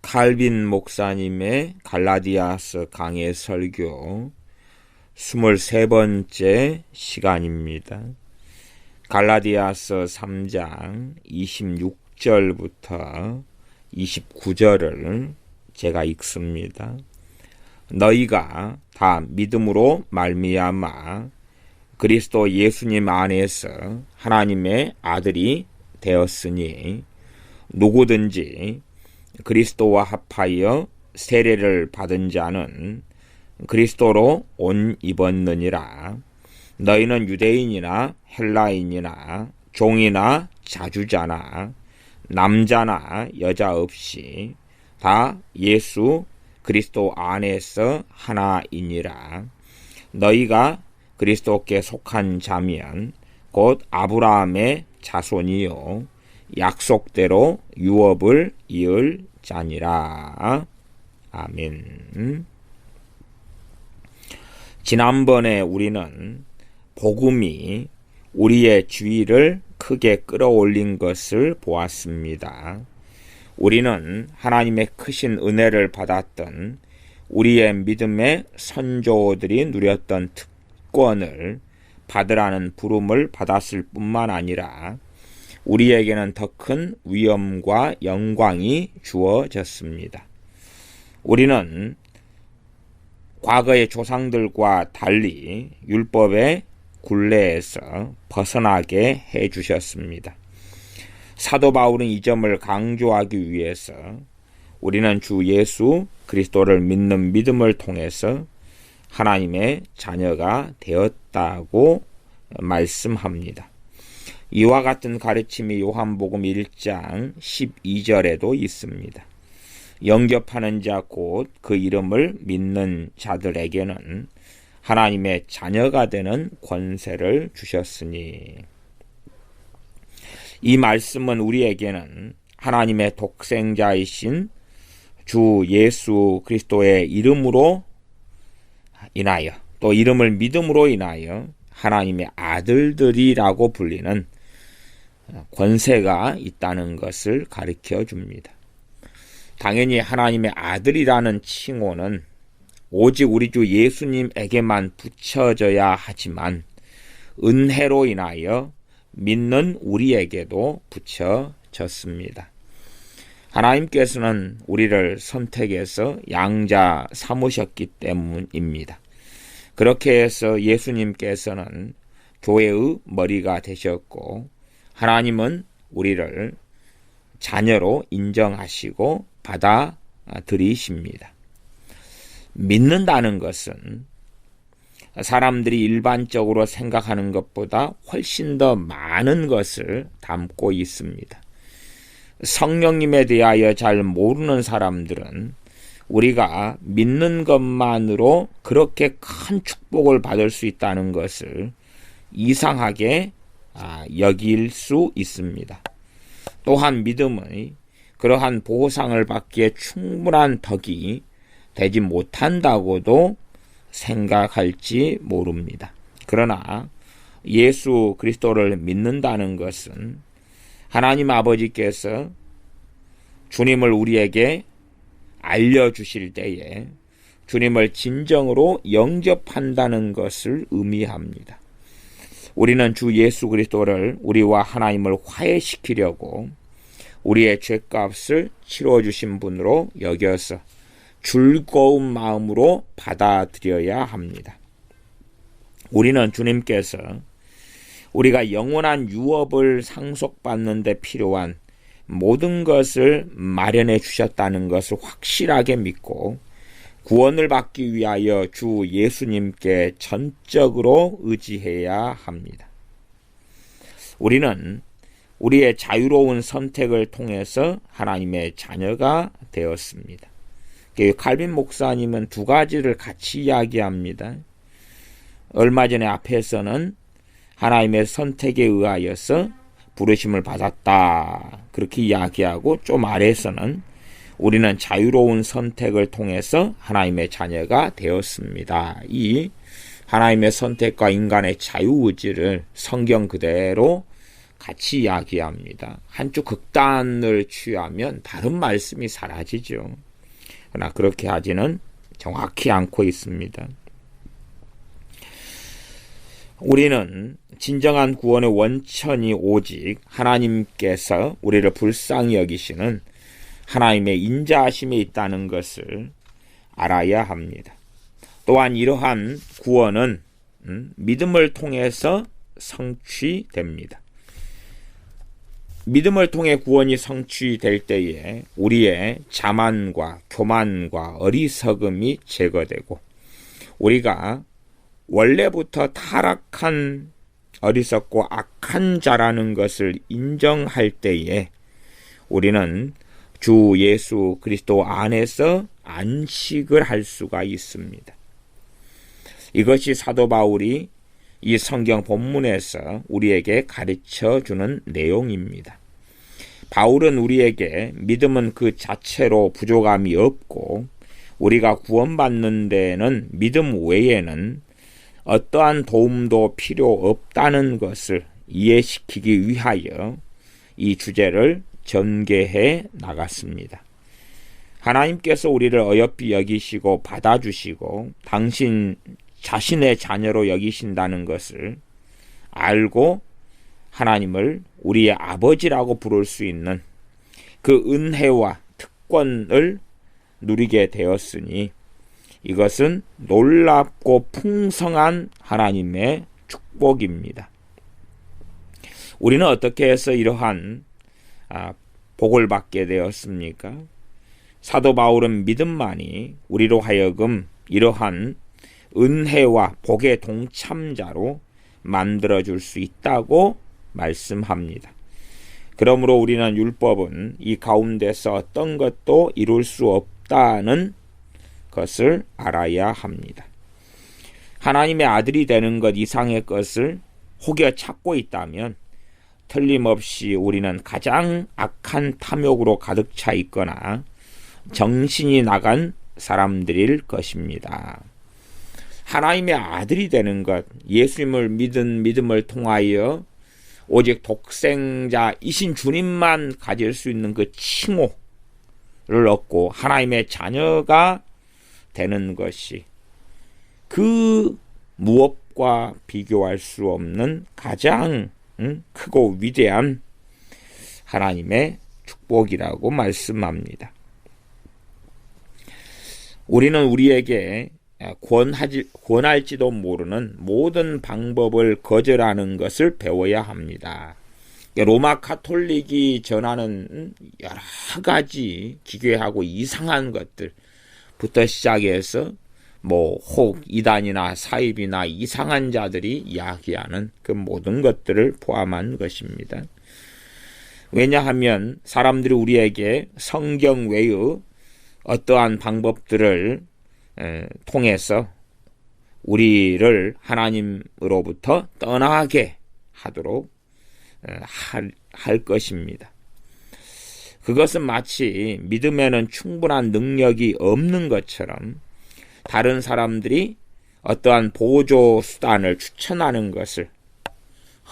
칼빈 목사님의 갈라디아서 강해 설교 23번째 시간입니다. 갈라디아서 3장 26절부터 29절을 제가 읽습니다. 너희가 다 믿음으로 말미암아 그리스도 예수님 안에서 하나님의 아들이 되었으니 누구든지 그리스도와 합하여 세례를 받은 자는 그리스도로 옷 입었느니라. 너희는 유대인이나 헬라인이나 종이나 자주자나 남자나 여자 없이 다 예수 그리스도 안에서 하나이니라. 너희가 그리스도께 속한 자면 곧 아브라함의 자손이요 약속대로 유업을 이을 자니라. 아멘. 지난번에 우리는 복음이 우리의 주의를 크게 끌어올린 것을 보았습니다. 우리는 하나님의 크신 은혜를 받았던 우리의 믿음의 선조들이 누렸던 특권을 받으라는 부름을 받았을 뿐만 아니라 우리에게는 더 큰 위엄과 영광이 주어졌습니다. 우리는 과거의 조상들과 달리 율법의 굴레에서 벗어나게 해주셨습니다. 사도 바울은 이 점을 강조하기 위해서 우리는 주 예수 그리스도를 믿는 믿음을 통해서 하나님의 자녀가 되었다고 말씀합니다. 이와 같은 가르침이 요한복음 1장 12절에도 있습니다. 영접하는 자 곧 그 이름을 믿는 자들에게는 하나님의 자녀가 되는 권세를 주셨으니. 이 말씀은 우리에게는 하나님의 독생자이신 주 예수 그리스도의 이름으로 인하여 또 이름을 믿음으로 인하여 하나님의 아들들이라고 불리는 권세가 있다는 것을 가르쳐 줍니다. 당연히 하나님의 아들이라는 칭호는 오직 우리 주 예수님에게만 붙여져야 하지만 은혜로 인하여 믿는 우리에게도 붙여졌습니다. 하나님께서는 우리를 선택해서 양자 삼으셨기 때문입니다. 그렇게 해서 예수님께서는 교회의 머리가 되셨고 하나님은 우리를 자녀로 인정하시고 받아들이십니다. 믿는다는 것은 사람들이 일반적으로 생각하는 것보다 훨씬 더 많은 것을 담고 있습니다. 성령님에 대하여 잘 모르는 사람들은 우리가 믿는 것만으로 그렇게 큰 축복을 받을 수 있다는 것을 이상하게 여길 수 있습니다. 또한 믿음의 그러한 보상을 받기에 충분한 덕이 되지 못한다고도 생각할지 모릅니다. 그러나 예수 그리스도를 믿는다는 것은 하나님 아버지께서 주님을 우리에게 알려주실 때에 주님을 진정으로 영접한다는 것을 의미합니다. 우리는 주 예수 그리스도를 우리와 하나님을 화해시키려고 우리의 죄값을 치러주신 분으로 여겨서 즐거운 마음으로 받아들여야 합니다. 우리는 주님께서 우리가 영원한 유업을 상속받는 데 필요한 모든 것을 마련해 주셨다는 것을 확실하게 믿고 구원을 받기 위하여 주 예수님께 전적으로 의지해야 합니다. 우리는 우리의 자유로운 선택을 통해서 하나님의 자녀가 되었습니다. 칼빈 목사님은 두 가지를 같이 이야기합니다. 얼마 전에 앞에서는 하나님의 선택에 의하여서 부르심을 받았다 그렇게 이야기하고 좀 아래에서는 우리는 자유로운 선택을 통해서 하나님의 자녀가 되었습니다. 이 하나님의 선택과 인간의 자유의지를 성경 그대로 같이 이야기합니다. 한쪽 극단을 취하면 다른 말씀이 사라지죠. 그러나 그렇게 하지는 정확히 않고 있습니다. 우리는 진정한 구원의 원천이 오직 하나님께서 우리를 불쌍히 여기시는 하나님의 인자하심에 있다는 것을 알아야 합니다. 또한 이러한 구원은 믿음을 통해서 성취됩니다. 믿음을 통해 구원이 성취될 때에 우리의 자만과 교만과 어리석음이 제거되고 우리가 원래부터 타락한 어리석고 악한 자라는 것을 인정할 때에 우리는 주 예수 그리스도 안에서 안식을 할 수가 있습니다. 이것이 사도 바울이 이 성경 본문에서 우리에게 가르쳐 주는 내용입니다. 바울은 우리에게 믿음은 그 자체로 부족함이 없고 우리가 구원받는 데에는 믿음 외에는 어떠한 도움도 필요 없다는 것을 이해시키기 위하여 이 주제를 전개해 나갔습니다. 하나님께서 우리를 어여삐 여기시고 받아주시고 당신 자신의 자녀로 여기신다는 것을 알고 하나님을 우리의 아버지라고 부를 수 있는 그 은혜와 특권을 누리게 되었으니 이것은 놀랍고 풍성한 하나님의 축복입니다. 우리는 어떻게 해서 이러한 복을 받게 되었습니까? 사도 바울은 믿음만이 우리로 하여금 이러한 은혜와 복의 동참자로 만들어줄 수 있다고 말씀합니다. 그러므로 우리는 율법은 이 가운데서 어떤 것도 이룰 수 없다는 것을 알아야 합니다. 하나님의 아들이 되는 것 이상의 것을 혹여 찾고 있다면 틀림없이 우리는 가장 악한 탐욕으로 가득 차 있거나 정신이 나간 사람들일 것입니다. 하나님의 아들이 되는 것, 예수님을 믿은 믿음을 통하여 오직 독생자이신 주님만 가질 수 있는 그 칭호를 얻고 하나님의 자녀가 되는 것이 그 무엇과 비교할 수 없는 가장 크고 위대한 하나님의 축복이라고 말씀합니다. 우리는 우리에게 권할지도 모르는 모든 방법을 거절하는 것을 배워야 합니다. 로마 가톨릭이 전하는 여러 가지 기괴하고 이상한 것들부터 시작해서 혹 이단이나 사입이나 이상한 자들이 이야기하는 그 모든 것들을 포함한 것입니다. 왜냐하면 사람들이 우리에게 성경 외의 어떠한 방법들을 통해서 우리를 하나님으로부터 떠나게 하도록 할 것입니다. 그것은 마치 믿음에는 충분한 능력이 없는 것처럼 다른 사람들이 어떠한 보조 수단을 추천하는 것을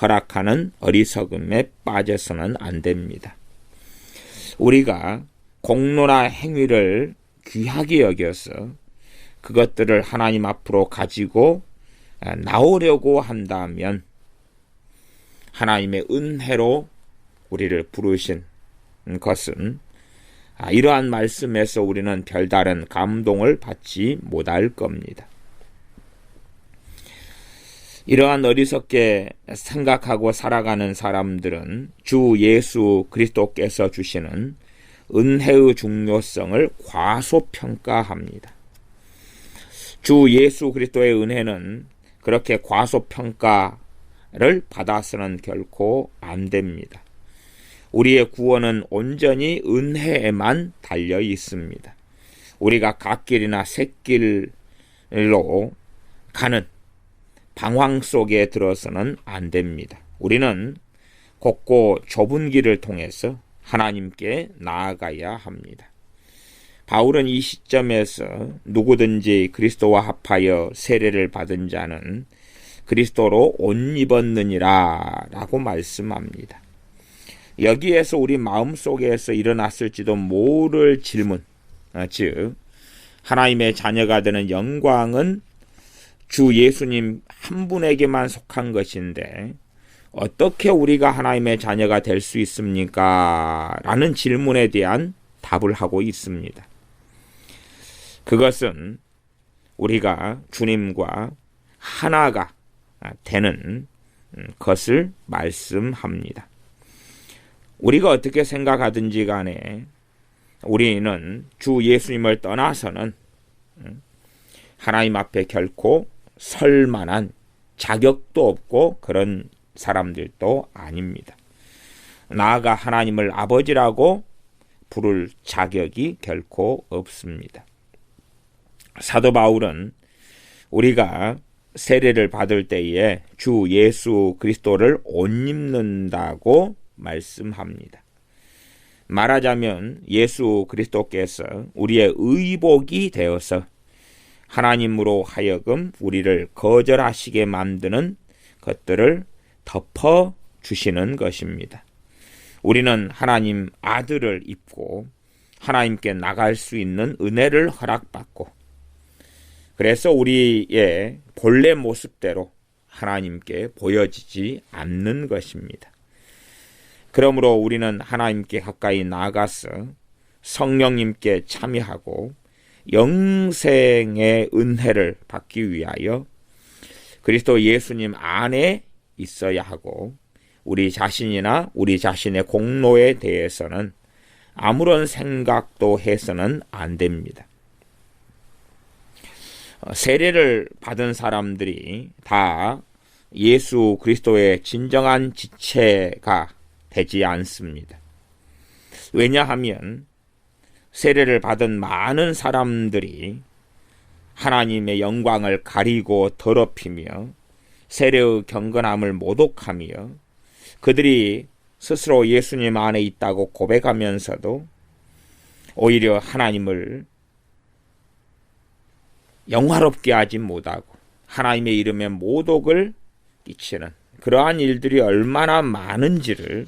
허락하는 어리석음에 빠져서는 안 됩니다. 우리가 공로나 행위를 귀하게 여겨서 그것들을 하나님 앞으로 가지고 나오려고 한다면 하나님의 은혜로 우리를 부르신 것은 이러한 말씀에서 우리는 별다른 감동을 받지 못할 겁니다. 이러한 어리석게 생각하고 살아가는 사람들은 주 예수 그리스도께서 주시는 은혜의 중요성을 과소평가합니다. 주 예수 그리스도의 은혜는 그렇게 과소평가를 받아서는 결코 안 됩니다. 우리의 구원은 온전히 은혜에만 달려 있습니다. 우리가 갓길이나 샛길로 가는 방황 속에 들어서는 안 됩니다. 우리는 곱고 좁은 길을 통해서 하나님께 나아가야 합니다. 바울은 이 시점에서 누구든지 그리스도와 합하여 세례를 받은 자는 그리스도로 옷 입었느니라 라고 말씀합니다. 여기에서 우리 마음속에서 일어났을지도 모를 질문, 즉 하나님의 자녀가 되는 영광은 주 예수님 한 분에게만 속한 것인데 어떻게 우리가 하나님의 자녀가 될 수 있습니까? 라는 질문에 대한 답을 하고 있습니다. 그것은 우리가 주님과 하나가 되는 것을 말씀합니다. 우리가 어떻게 생각하든지 간에 우리는 주 예수님을 떠나서는 하나님 앞에 결코 설 만한 자격도 없고 그런 사람들도 아닙니다. 나아가 하나님을 아버지라고 부를 자격이 결코 없습니다. 사도 바울은 우리가 세례를 받을 때에 주 예수 그리스도를 옷 입는다고 말씀합니다. 말하자면 예수 그리스도께서 우리의 의복이 되어서 하나님으로 하여금 우리를 거절하시게 만드는 것들을 덮어주시는 것입니다. 우리는 하나님 아들을 입고 하나님께 나갈 수 있는 은혜를 허락받고 그래서 우리의 본래 모습대로 하나님께 보여지지 않는 것입니다. 그러므로 우리는 하나님께 가까이 나아가서 성령님께 참여하고 영생의 은혜를 받기 위하여 그리스도 예수님 안에 있어야 하고 우리 자신이나 우리 자신의 공로에 대해서는 아무런 생각도 해서는 안 됩니다. 세례를 받은 사람들이 다 예수 그리스도의 진정한 지체가 되지 않습니다. 왜냐하면 세례를 받은 많은 사람들이 하나님의 영광을 가리고 더럽히며 세례의 경건함을 모독하며 그들이 스스로 예수님 안에 있다고 고백하면서도 오히려 하나님을 영화롭게 하지 못하고 하나님의 이름에 모독을 끼치는 그러한 일들이 얼마나 많은지를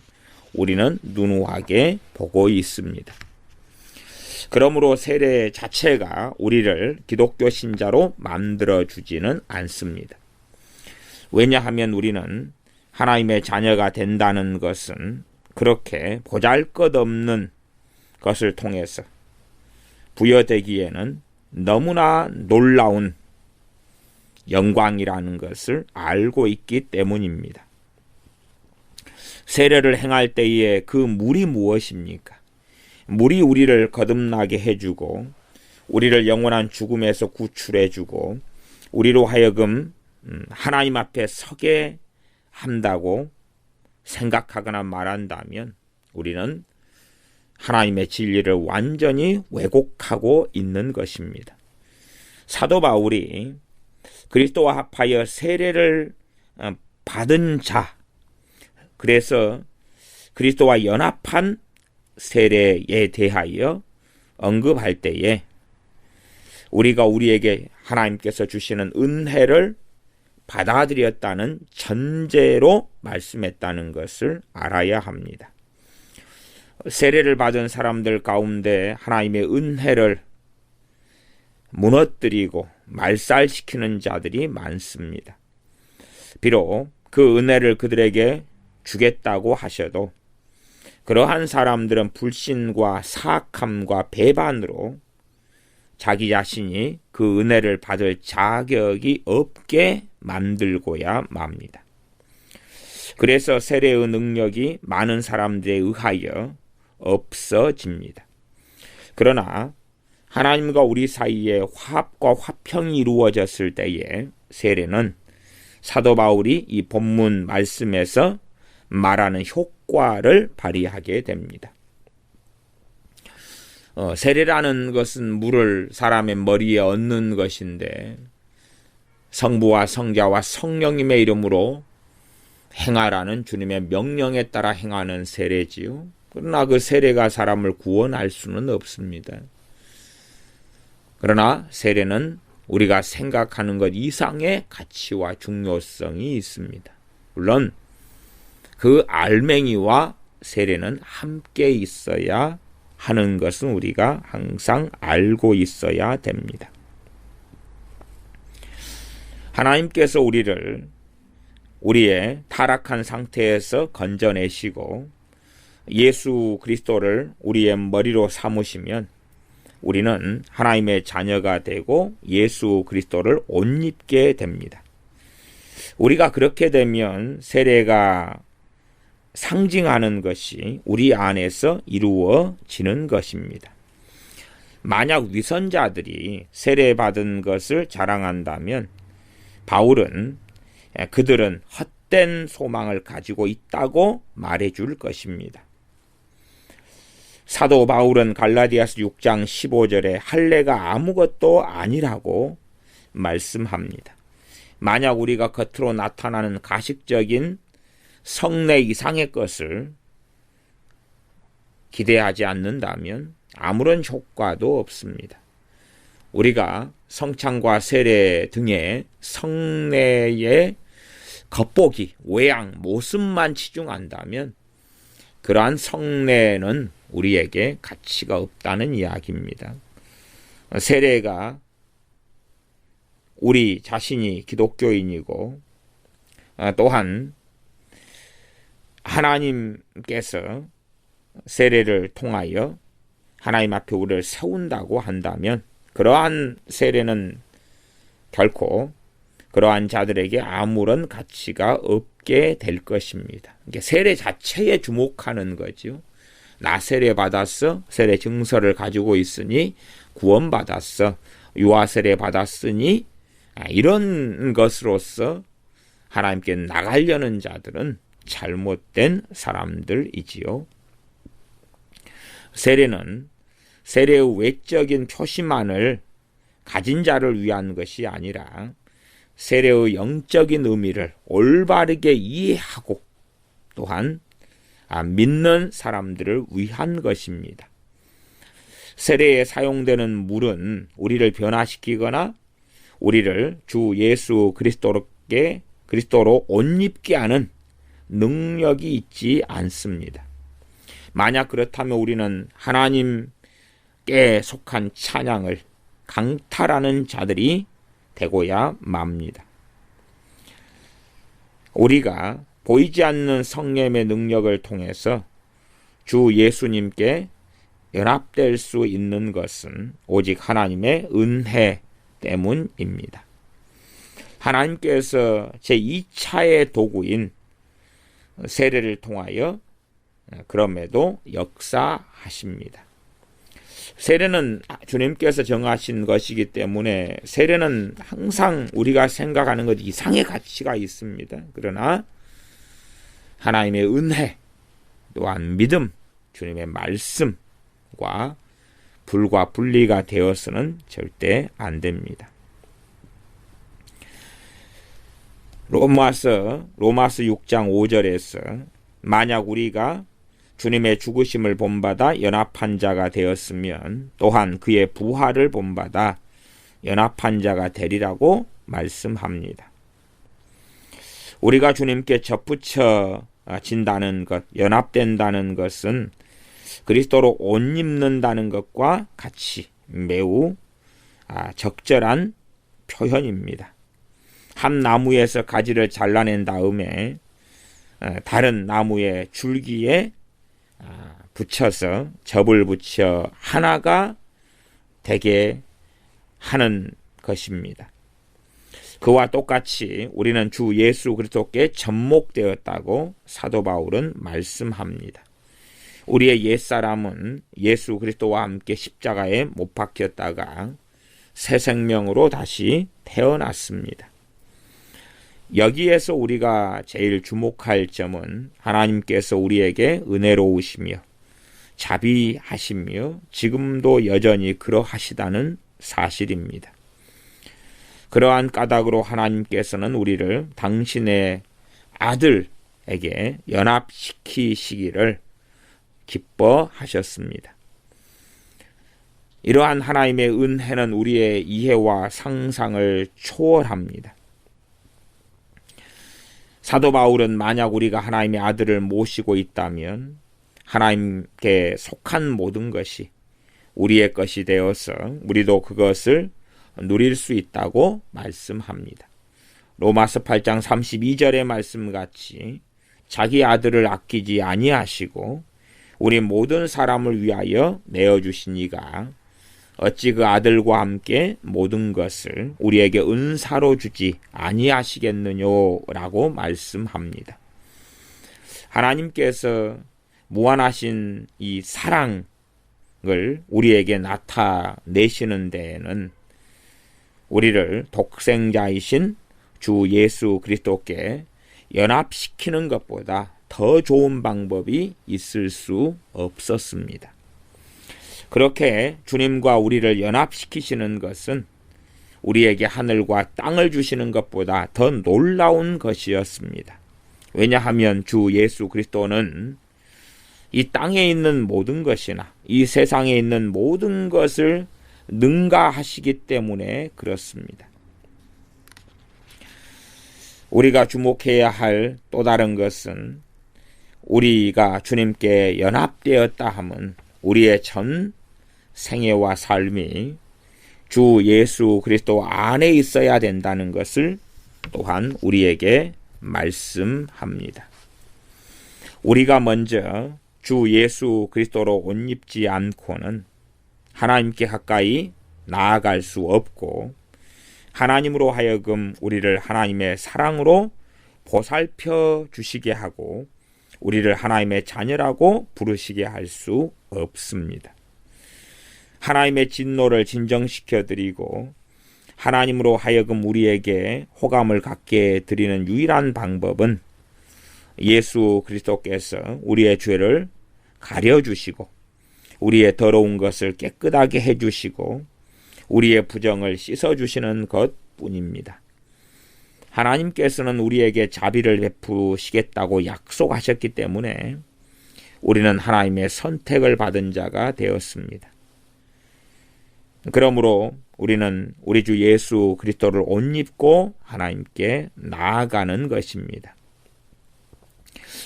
우리는 누누하게 보고 있습니다. 그러므로 세례 자체가 우리를 기독교 신자로 만들어주지는 않습니다. 왜냐하면 우리는 하나님의 자녀가 된다는 것은 그렇게 보잘것없는 것을 통해서 부여되기에는 너무나 놀라운 영광이라는 것을 알고 있기 때문입니다. 세례를 행할 때에 그 물이 무엇입니까? 물이 우리를 거듭나게 해주고 우리를 영원한 죽음에서 구출해주고 우리로 하여금 하나님 앞에 서게 한다고 생각하거나 말한다면 우리는 하나님의 진리를 완전히 왜곡하고 있는 것입니다. 사도 바울이 그리스도와 합하여 세례를 받은 자, 그래서 그리스도와 연합한 세례에 대하여 언급할 때에 우리가 우리에게 하나님께서 주시는 은혜를 받아들였다는 전제로 말씀했다는 것을 알아야 합니다. 세례를 받은 사람들 가운데 하나님의 은혜를 무너뜨리고 말살시키는 자들이 많습니다. 비록 그 은혜를 그들에게 주겠다고 하셔도 그러한 사람들은 불신과 사악함과 배반으로 자기 자신이 그 은혜를 받을 자격이 없게 만들고야 맙니다. 그래서 세례의 능력이 많은 사람들에 의하여 없어집니다. 그러나 하나님과 우리 사이에 화합과 화평이 이루어졌을 때에 세례는 사도 바울이 이 본문 말씀에서 말하는 효과를 발휘하게 됩니다. 세례라는 것은 물을 사람의 머리에 얹는 것인데 성부와 성자와 성령님의 이름으로 행하라는 주님의 명령에 따라 행하는 세례지요. 그러나 그 세례가 사람을 구원할 수는 없습니다. 그러나 세례는 우리가 생각하는 것 이상의 가치와 중요성이 있습니다. 물론 그 알맹이와 세례는 함께 있어야 하는 것은 우리가 항상 알고 있어야 됩니다. 하나님께서 우리를 우리의 타락한 상태에서 건져내시고 예수 그리스도를 우리의 머리로 삼으시면 우리는 하나님의 자녀가 되고 예수 그리스도를 옷 입게 됩니다. 우리가 그렇게 되면 세례가 상징하는 것이 우리 안에서 이루어지는 것입니다. 만약 위선자들이 세례받은 것을 자랑한다면 바울은 그들은 헛된 소망을 가지고 있다고 말해줄 것입니다. 사도 바울은 갈라디아서 6장 15절에 할례가 아무것도 아니라고 말씀합니다. 만약 우리가 겉으로 나타나는 가식적인 성례 이상의 것을 기대하지 않는다면 아무런 효과도 없습니다. 우리가 성찬과 세례 등의 성례의 겉보기, 외양, 모습만 치중한다면 그러한 성례는 우리에게 가치가 없다는 이야기입니다. 세례가 우리 자신이 기독교인이고 또한 하나님께서 세례를 통하여 하나님 앞에 우리를 세운다고 한다면 그러한 세례는 결코 그러한 자들에게 아무런 가치가 없게 될 것입니다. 세례 자체에 주목하는 거죠. 나 세례 받았어. 세례 증서를 가지고 있으니 구원받았어. 유아 세례 받았으니 이런 것으로서 하나님께 나가려는 자들은 잘못된 사람들이지요. 세례는 세례의 외적인 표시만을 가진 자를 위한 것이 아니라 세례의 영적인 의미를 올바르게 이해하고 또한 믿는 사람들을 위한 것입니다. 세례에 사용되는 물은 우리를 변화시키거나 우리를 주 예수 그리스도로 옷 입게 하는 능력이 있지 않습니다. 만약 그렇다면 우리는 하나님께 속한 찬양을 강탈하는 자들이 되고야 맙니다. 우리가 보이지 않는 성령의 능력을 통해서 주 예수님께 연합될 수 있는 것은 오직 하나님의 은혜 때문입니다. 하나님께서 제2차의 도구인 세례를 통하여 그럼에도 역사하십니다. 세례는 주님께서 정하신 것이기 때문에 세례는 항상 우리가 생각하는 것 이상의 가치가 있습니다. 그러나 하나님의 은혜 또한 믿음, 주님의 말씀과 불과 분리가 되어서는 절대 안 됩니다. 로마서 6장 5절에서 만약 우리가 주님의 죽으심을 본받아 연합한 자가 되었으면 또한 그의 부활을 본받아 연합한 자가 되리라고 말씀합니다. 우리가 주님께 접붙여진다는 것, 연합된다는 것은 그리스도로 옷 입는다는 것과 같이 매우 적절한 표현입니다. 한 나무에서 가지를 잘라낸 다음에 다른 나무의 줄기에 붙여서 접을 붙여 하나가 되게 하는 것입니다. 그와 똑같이 우리는 주 예수 그리스도께 접목되었다고 사도 바울은 말씀합니다. 우리의 옛사람은 예수 그리스도와 함께 십자가에 못 박혔다가 새 생명으로 다시 태어났습니다. 여기에서 우리가 제일 주목할 점은 하나님께서 우리에게 은혜로우시며 자비하시며 지금도 여전히 그러하시다는 사실입니다. 그러한 까닭으로 하나님께서는 우리를 당신의 아들에게 연합시키시기를 기뻐하셨습니다. 이러한 하나님의 은혜는 우리의 이해와 상상을 초월합니다. 사도 바울은 만약 우리가 하나님의 아들을 모시고 있다면 하나님께 속한 모든 것이 우리의 것이 되어서 우리도 그것을 누릴 수 있다고 말씀합니다. 로마서 8장 32절의 말씀같이 자기 아들을 아끼지 아니하시고 우리 모든 사람을 위하여 내어주신 이가 어찌 그 아들과 함께 모든 것을 우리에게 은사로 주지 아니하시겠느냐라고 말씀합니다. 하나님께서 무한하신 이 사랑을 우리에게 나타내시는 데에는 우리를 독생자이신 주 예수 그리스도께 연합시키는 것보다 더 좋은 방법이 있을 수 없었습니다. 그렇게 주님과 우리를 연합시키시는 것은 우리에게 하늘과 땅을 주시는 것보다 더 놀라운 것이었습니다. 왜냐하면 주 예수 그리스도는 이 땅에 있는 모든 것이나 이 세상에 있는 모든 것을 능가하시기 때문에 그렇습니다. 우리가 주목해야 할 또 다른 것은 우리가 주님께 연합되었다 함은 우리의 전 생애와 삶이 주 예수 그리스도 안에 있어야 된다는 것을 또한 우리에게 말씀합니다. 우리가 먼저 주 예수 그리스도로 옷 입지 않고는 하나님께 가까이 나아갈 수 없고 하나님으로 하여금 우리를 하나님의 사랑으로 보살펴 주시게 하고 우리를 하나님의 자녀라고 부르시게 할 수 없습니다. 하나님의 진노를 진정시켜 드리고 하나님으로 하여금 우리에게 호감을 갖게 드리는 유일한 방법은 예수 그리스도께서 우리의 죄를 가려주시고 우리의 더러운 것을 깨끗하게 해주시고 우리의 부정을 씻어주시는 것뿐입니다. 하나님께서는 우리에게 자비를 베푸시겠다고 약속하셨기 때문에 우리는 하나님의 선택을 받은 자가 되었습니다. 그러므로 우리는 우리 주 예수 그리스도를 옷 입고 하나님께 나아가는 것입니다.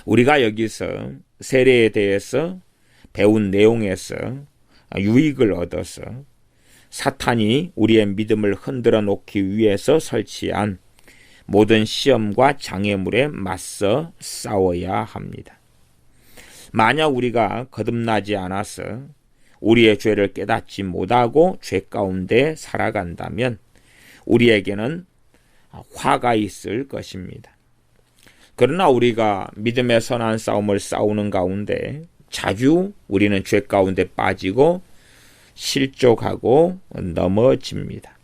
우리가 여기서 세례에 대해서 배운 내용에서 유익을 얻어서 사탄이 우리의 믿음을 흔들어 놓기 위해서 설치한 모든 시험과 장애물에 맞서 싸워야 합니다. 만약 우리가 거듭나지 않아서 우리의 죄를 깨닫지 못하고 죄 가운데 살아간다면 우리에게는 화가 있을 것입니다. 그러나 우리가 믿음의 선한 싸움을 싸우는 가운데 자주 우리는 죄 가운데 빠지고 실족하고 넘어집니다.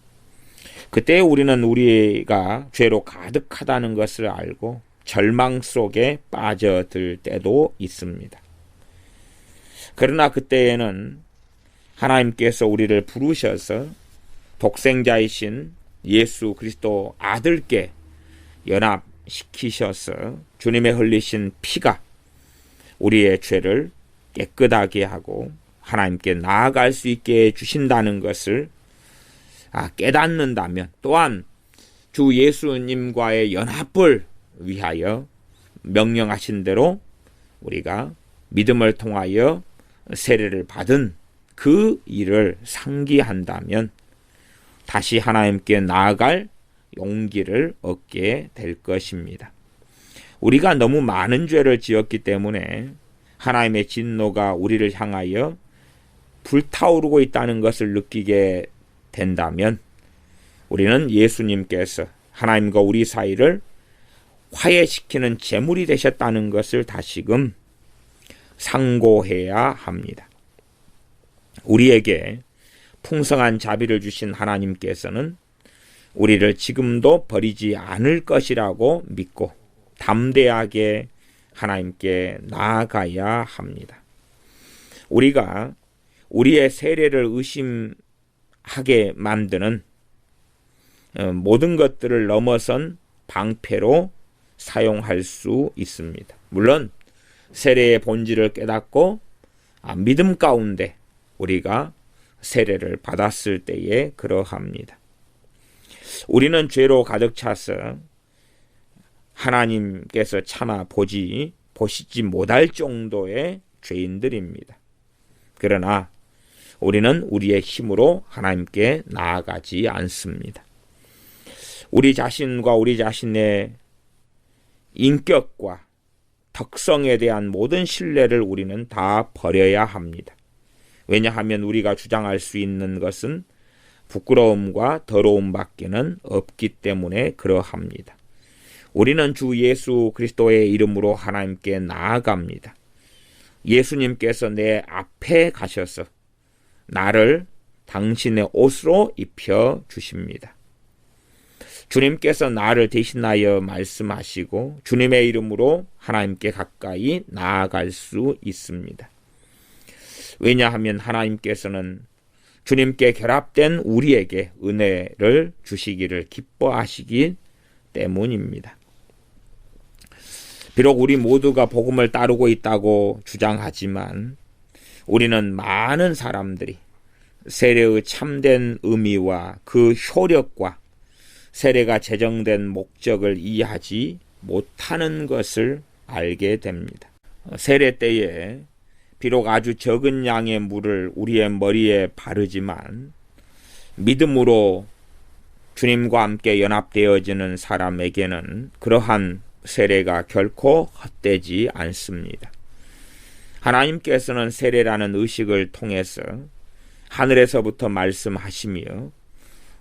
그때 우리는 우리가 죄로 가득하다는 것을 알고 절망 속에 빠져들 때도 있습니다. 그러나 그때에는 하나님께서 우리를 부르셔서 독생자이신 예수 그리스도 아들께 연합시키셔서 주님의 흘리신 피가 우리의 죄를 깨끗하게 하고 하나님께 나아갈 수 있게 해주신다는 것을 깨닫는다면 또한 주 예수님과의 연합을 위하여 명령하신 대로 우리가 믿음을 통하여 세례를 받은 그 일을 상기한다면 다시 하나님께 나아갈 용기를 얻게 될 것입니다. 우리가 너무 많은 죄를 지었기 때문에 하나님의 진노가 우리를 향하여 불타오르고 있다는 것을 느끼게 된다면 우리는 예수님께서 하나님과 우리 사이를 화해시키는 제물이 되셨다는 것을 다시금 상고해야 합니다. 우리에게 풍성한 자비를 주신 하나님께서는 우리를 지금도 버리지 않을 것이라고 믿고 담대하게 하나님께 나아가야 합니다. 우리가 우리의 세례를 의심하게 만드는 모든 것들을 넘어선 방패로 사용할 수 있습니다. 물론 세례의 본질을 깨닫고 믿음 가운데 우리가 세례를 받았을 때에 그러합니다. 우리는 죄로 가득 차서 하나님께서 차마 보시지 못할 정도의 죄인들입니다. 그러나 우리는 우리의 힘으로 하나님께 나아가지 않습니다. 우리 자신과 우리 자신의 인격과 덕성에 대한 모든 신뢰를 우리는 다 버려야 합니다. 왜냐하면 우리가 주장할 수 있는 것은 부끄러움과 더러움밖에는 없기 때문에 그러합니다. 우리는 주 예수 그리스도의 이름으로 하나님께 나아갑니다. 예수님께서 내 앞에 가셔서 나를 당신의 옷으로 입혀 주십니다. 주님께서 나를 대신하여 말씀하시고 주님의 이름으로 하나님께 가까이 나아갈 수 있습니다. 왜냐하면 하나님께서는 주님께 결합된 우리에게 은혜를 주시기를 기뻐하시기 때문입니다. 비록 우리 모두가 복음을 따르고 있다고 주장하지만 우리는 많은 사람들이 세례의 참된 의미와 그 효력과 세례가 제정된 목적을 이해하지 못하는 것을 알게 됩니다. 세례 때에 비록 아주 적은 양의 물을 우리의 머리에 바르지만 믿음으로 주님과 함께 연합되어지는 사람에게는 그러한 세례가 결코 헛되지 않습니다. 하나님께서는 세례라는 의식을 통해서 하늘에서부터 말씀하시며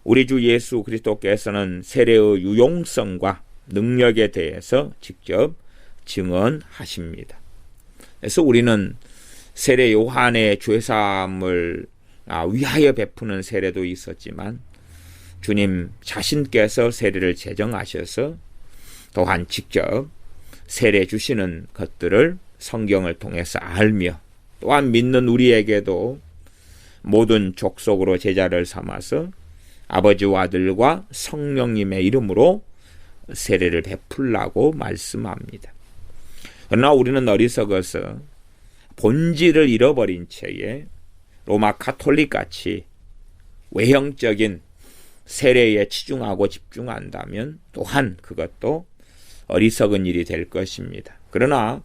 우리 주 예수 그리스도께서는 세례의 유용성과 능력에 대해서 직접 증언하십니다. 그래서 우리는 세례 요한의 죄사함을 위하여 베푸는 세례도 있었지만 주님 자신께서 세례를 제정하셔서 또한 직접 세례 주시는 것들을 성경을 통해서 알며 또한 믿는 우리에게도 모든 족속으로 제자를 삼아서 아버지와 아들과 성령님의 이름으로 세례를 베풀라고 말씀합니다. 그러나 우리는 어리석어서 본질을 잃어버린 채에 로마 가톨릭같이 외형적인 세례에 치중하고 집중한다면 또한 그것도 어리석은 일이 될 것입니다. 그러나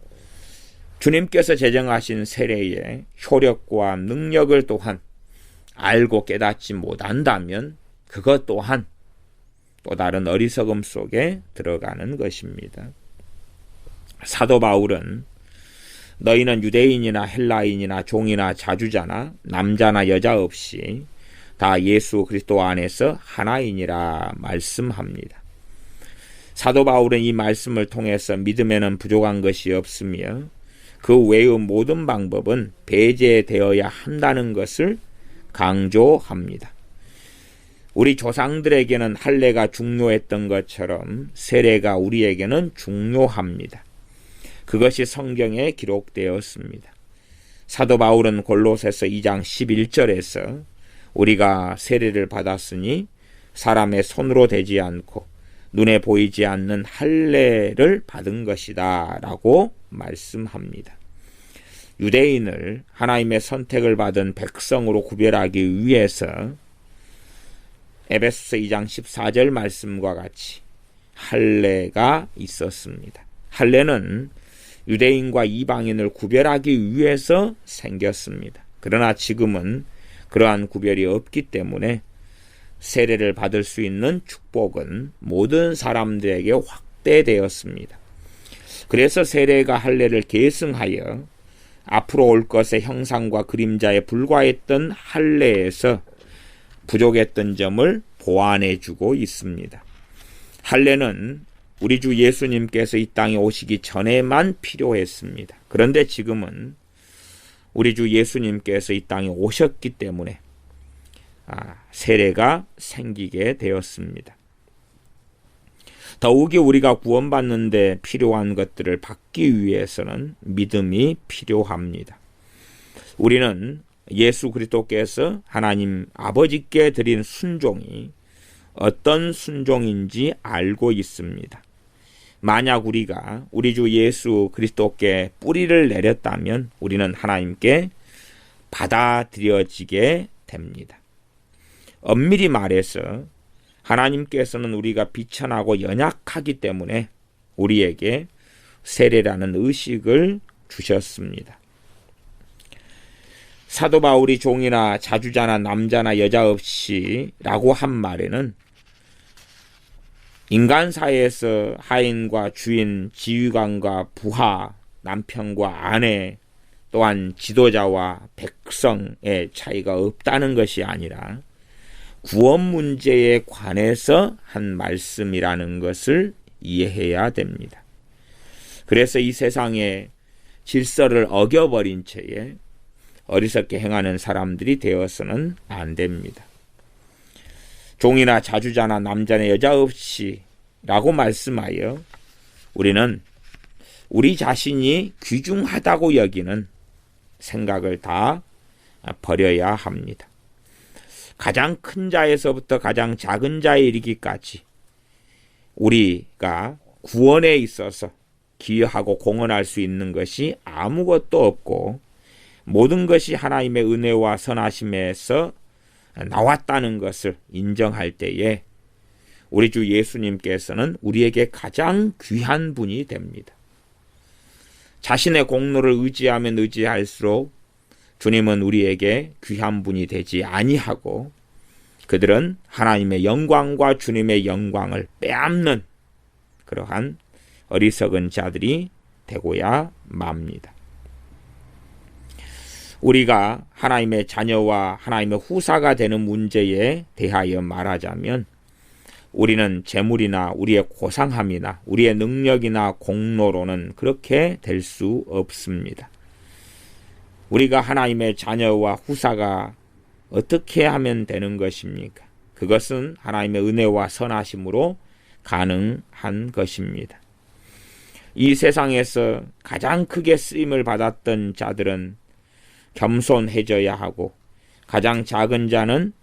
주님께서 제정하신 세례의 효력과 능력을 또한 알고 깨닫지 못한다면 그것 또한 또 다른 어리석음 속에 들어가는 것입니다. 사도 바울은 너희는 유대인이나 헬라인이나 종이나 자주자나 남자나 여자 없이 다 예수 그리스도 안에서 하나이니라 말씀합니다. 사도 바울은 이 말씀을 통해서 믿음에는 부족한 것이 없으며 그 외의 모든 방법은 배제되어야 한다는 것을 강조합니다. 우리 조상들에게는 할례가 중요했던 것처럼 세례가 우리에게는 중요합니다. 그것이 성경에 기록되었습니다. 사도 바울은 골로새서 2장 11절에서 우리가 세례를 받았으니 사람의 손으로 되지 않고 눈에 보이지 않는 할례를 받은 것이다 라고 말씀합니다. 유대인을 하나님의 선택을 받은 백성으로 구별하기 위해서 에베소서 2장 14절 말씀과 같이 할례가 있었습니다. 할례는 유대인과 이방인을 구별하기 위해서 생겼습니다. 그러나 지금은 그러한 구별이 없기 때문에 세례를 받을 수 있는 축복은 모든 사람들에게 확대되었습니다. 그래서 세례가 할례를 계승하여 앞으로 올 것의 형상과 그림자에 불과했던 할례에서 부족했던 점을 보완해 주고 있습니다. 할례는 우리 주 예수님께서 이 땅에 오시기 전에만 필요했습니다. 그런데 지금은 우리 주 예수님께서 이 땅에 오셨기 때문에 세례가 생기게 되었습니다. 더욱이 우리가 구원받는 데 필요한 것들을 받기 위해서는 믿음이 필요합니다. 우리는 예수 그리스도께서 하나님 아버지께 드린 순종이 어떤 순종인지 알고 있습니다. 만약 우리가 우리 주 예수 그리스도께 뿌리를 내렸다면 우리는 하나님께 받아들여지게 됩니다. 엄밀히 말해서 하나님께서는 우리가 비천하고 연약하기 때문에 우리에게 세례라는 의식을 주셨습니다. 사도 바울이 종이나 자주자나 남자나 여자 없이 라고 한 말에는 인간사회에서 하인과 주인, 지휘관과 부하, 남편과 아내, 또한 지도자와 백성의 차이가 없다는 것이 아니라 구원 문제에 관해서 한 말씀이라는 것을 이해해야 됩니다. 그래서 이 세상에 질서를 어겨버린 채에 어리석게 행하는 사람들이 되어서는 안 됩니다. 종이나 자주자나 남자나 여자 없이 라고 말씀하여 우리는 우리 자신이 귀중하다고 여기는 생각을 다 버려야 합니다. 가장 큰 자에서부터 가장 작은 자에 이르기까지 우리가 구원에 있어서 기여하고 공헌할 수 있는 것이 아무것도 없고 모든 것이 하나님의 은혜와 선하심에서 나왔다는 것을 인정할 때에 우리 주 예수님께서는 우리에게 가장 귀한 분이 됩니다. 자신의 공로를 의지하면 의지할수록 주님은 우리에게 귀한 분이 되지 아니하고 그들은 하나님의 영광과 주님의 영광을 빼앗는 그러한 어리석은 자들이 되고야 맙니다. 우리가 하나님의 자녀와 하나님의 후사가 되는 문제에 대하여 말하자면 우리는 재물이나 우리의 고상함이나 우리의 능력이나 공로로는 그렇게 될 수 없습니다. 우리가 하나님의 자녀와 후사가 어떻게 하면 되는 것입니까? 그것은 하나님의 은혜와 선하심으로 가능한 것입니다. 이 세상에서 가장 크게 쓰임을 받았던 자들은 겸손해져야 하고 가장 작은 자는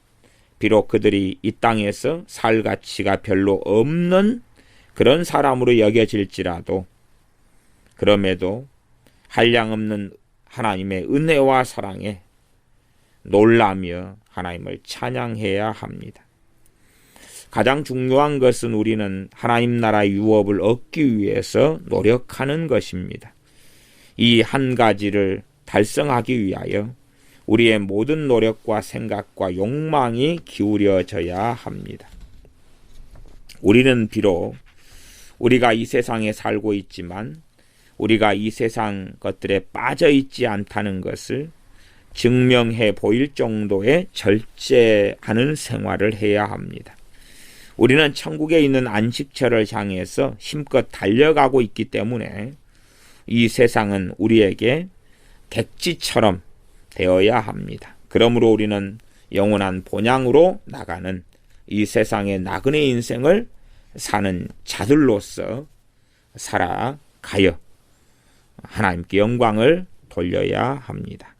비록 그들이 이 땅에서 살 가치가 별로 없는 그런 사람으로 여겨질지라도 그럼에도 한량없는 하나님의 은혜와 사랑에 놀라며 하나님을 찬양해야 합니다. 가장 중요한 것은 우리는 하나님 나라 유업을 얻기 위해서 노력하는 것입니다. 이 한 가지를 달성하기 위하여 우리의 모든 노력과 생각과 욕망이 기울여져야 합니다. 우리는 비록 우리가 이 세상에 살고 있지만 우리가 이 세상 것들에 빠져 있지 않다는 것을 증명해 보일 정도의 절제하는 생활을 해야 합니다. 우리는 천국에 있는 안식처를 향해서 힘껏 달려가고 있기 때문에 이 세상은 우리에게 객지처럼 되어야 합니다. 그러므로 우리는 영원한 본향으로 나가는 이 세상의 나그네 인생을 사는 자들로서 살아가여 하나님께 영광을 돌려야 합니다.